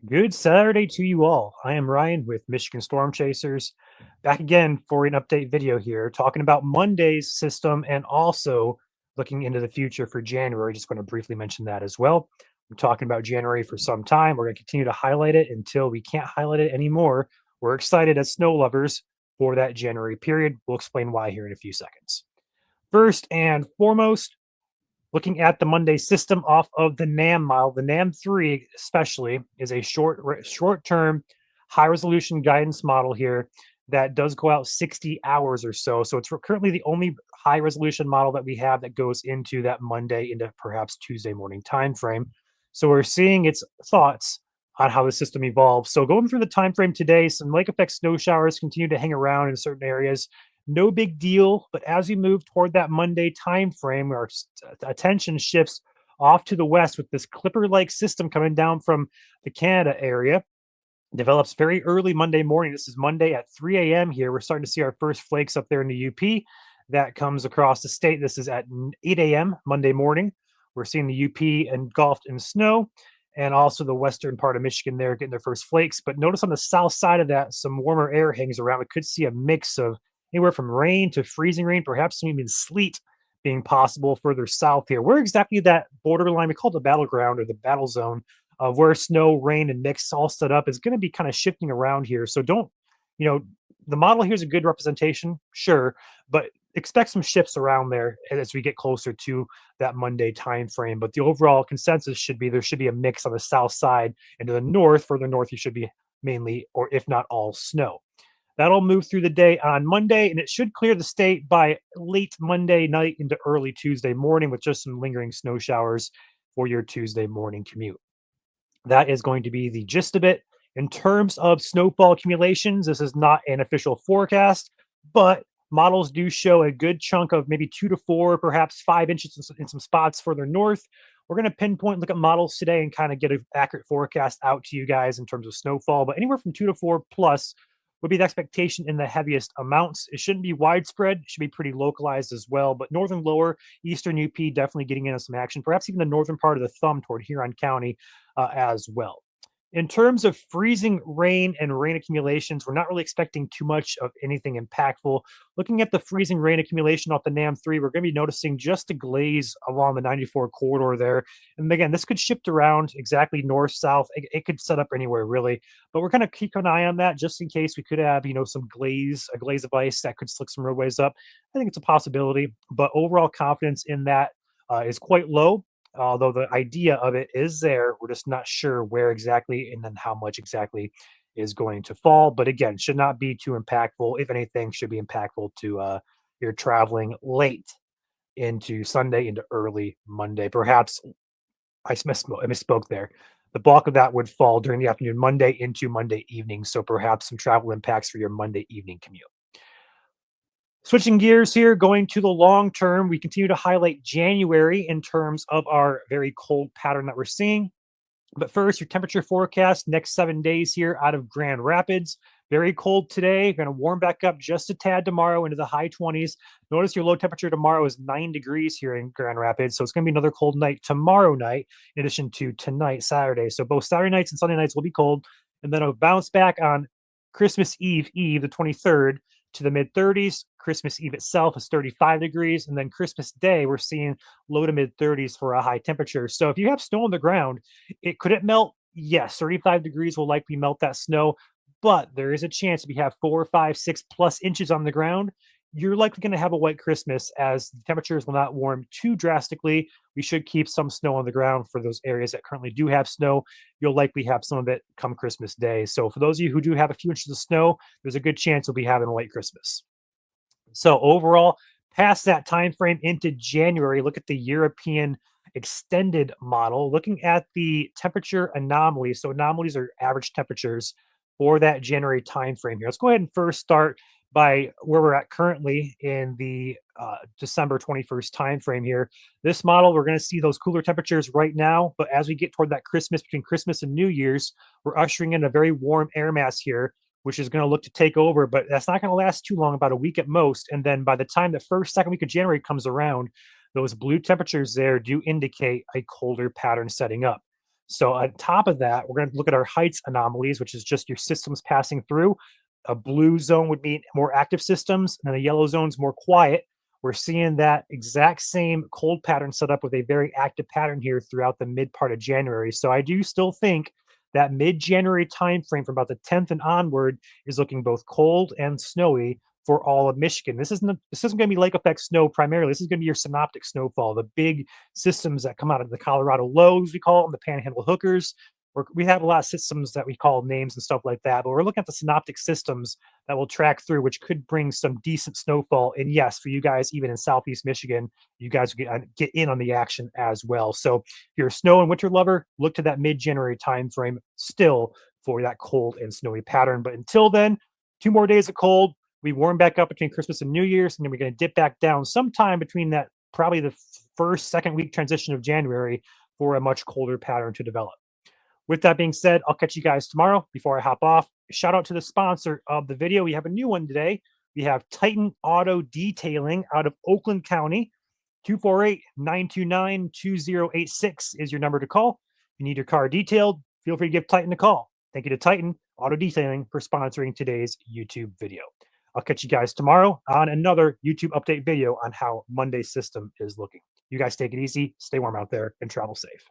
Good Saturday to you all. I am Ryan with Michigan Storm Chasers, back again for an update video here, talking about Monday's system and also looking into the future for January. Just going to briefly mention that as well. We're talking about January for some time. We're going to continue to highlight it until we can't highlight it anymore. We're excited as snow lovers for that January period. We'll explain why here in a few seconds. First and foremost, looking at the Monday system off of the NAM model, the NAM 3 especially is a short-term high resolution guidance model here that does go out 60 hours or so. So it's currently the only high resolution model that we have that goes into that Monday into perhaps Tuesday morning time frame. So we're seeing its thoughts on how the system evolves. So going through the time frame today, some lake effect snow showers continue to hang around in certain areas. No big deal, but as we move toward that Monday time frame, our attention shifts off to the west with this clipper-like system coming down from the Canada area. Develops very early Monday morning. This is Monday at 3 a.m. here. We're starting to see our first flakes up there in the UP. That comes across the state. This is at 8 a.m. Monday morning. We're seeing the UP engulfed in snow, and also the western part of Michigan there getting their first flakes. But notice on the south side of that, some warmer air hangs around. We could see a mix of anywhere from rain to freezing rain, perhaps even sleet being possible further south here. We're exactly that borderline. We call it the battleground or the battle zone of where snow, rain, and mix all set up is going to be kind of shifting around here. So don't, you know, the model here is a good representation, sure, but expect some shifts around there as we get closer to that Monday time frame. But the overall consensus should be there should be a mix on the south side, and to the north, further north, you should be mainly, or if not all, snow. That'll move through the day on Monday, and it should clear the state by late Monday night into early Tuesday morning with just some lingering snow showers for your Tuesday morning commute. That is going to be the gist of it. In terms of snowfall accumulations, this is not an official forecast, but models do show a good chunk of maybe 2 to 4, perhaps 5 inches in some spots further north. We're going to pinpoint, look at models today, and kind of get an accurate forecast out to you guys in terms of snowfall, but anywhere from 2 to 4 plus would be the expectation in the heaviest amounts. It shouldn't be widespread, it should be pretty localized as well. But northern, lower, eastern UP definitely getting into some action, perhaps even the northern part of the thumb toward Huron County as well. In terms of freezing rain and rain accumulations, we're not really expecting too much of anything impactful. Looking at the freezing rain accumulation off the NAM 3, we're going to be noticing just a glaze along the 94 corridor there. And again, this could shift around exactly north, south. It could set up anywhere really, but we're going to keep an eye on that just in case we could have, some glaze, a glaze of ice that could slick some roadways up. I think it's a possibility, but overall confidence in that is quite low, although the idea of it is there. We're just not sure where exactly and then how much exactly is going to fall. But again, should not be too impactful. If anything, should be impactful to you're traveling late into Sunday into early Monday. Perhaps I misspoke there. The bulk of that would fall during the afternoon, Monday into Monday evening. So perhaps some travel impacts for your Monday evening commute. Switching gears here, going to the long term, we continue to highlight January in terms of our very cold pattern that we're seeing. But first, your temperature forecast next 7 days here out of Grand Rapids. Very cold today. Going to warm back up just a tad tomorrow into the high 20s. Notice your low temperature tomorrow is 9 degrees here in Grand Rapids. So it's going to be another cold night tomorrow night, in addition to tonight, Saturday. So both Saturday nights and Sunday nights will be cold. And then it'll bounce back on Christmas Eve, the 23rd, to the mid 30s. Christmas Eve itself is 35 degrees. And then Christmas Day, we're seeing low to mid 30s for a high temperature. So if you have snow on the ground, could it melt? Yes, 35 degrees will likely melt that snow, but there is a chance if you have 4, 5, 6+ inches on the ground, you're likely going to have a white Christmas as the temperatures will not warm too drastically. We should keep some snow on the ground for those areas that currently do have snow. You'll likely have some of it come Christmas Day. So for those of you who do have a few inches of snow, there's a good chance you'll be having a white Christmas. So overall, past that time frame into January, look at the European extended model, looking at the temperature anomalies. So anomalies are average temperatures for that January time frame here. Let's go ahead and first start by where we're at currently in the December 21st time frame here. This model, we're going to see those cooler temperatures right now, but as we get toward that Christmas, between Christmas and New Year's, we're ushering in a very warm air mass here, which is going to look to take over, but that's not going to last too long, about a week at most. And then by the time the second week of January comes around, those blue temperatures there do indicate a colder pattern setting up. So on top of that, we're going to look at our heights anomalies, which is just your systems passing through. A blue zone would mean more active systems, and a yellow zone's more quiet. We're seeing that exact same cold pattern set up with a very active pattern here throughout the mid part of January. So I do still think that mid-January timeframe from about the 10th and onward is looking both cold and snowy for all of Michigan. This isn't going to be lake effect snow primarily. This is going to be your synoptic snowfall, the big systems that come out of the Colorado lows, we call them the panhandle hookers. We have a lot of systems that we call names and stuff like that, but we're looking at the synoptic systems that will track through, which could bring some decent snowfall. And yes, for you guys, even in Southeast Michigan, you guys will get in on the action as well. So if you're a snow and winter lover, look to that mid-January timeframe still for that cold and snowy pattern. But until then, 2 more days of cold. We warm back up between Christmas and New Year's, and then we're going to dip back down sometime between that probably the first, second week transition of January for a much colder pattern to develop. With that being said, I'll catch you guys tomorrow. Before I hop off, shout out to the sponsor of the video. We have a new one today. We have Titan Auto Detailing out of Oakland County. 248-929-2086 is your number to call. If you need your car detailed, feel free to give Titan a call. Thank you to Titan Auto Detailing for sponsoring today's YouTube video. I'll catch you guys tomorrow on another YouTube update video on how Monday's system is looking. You guys take it easy, stay warm out there, and travel safe.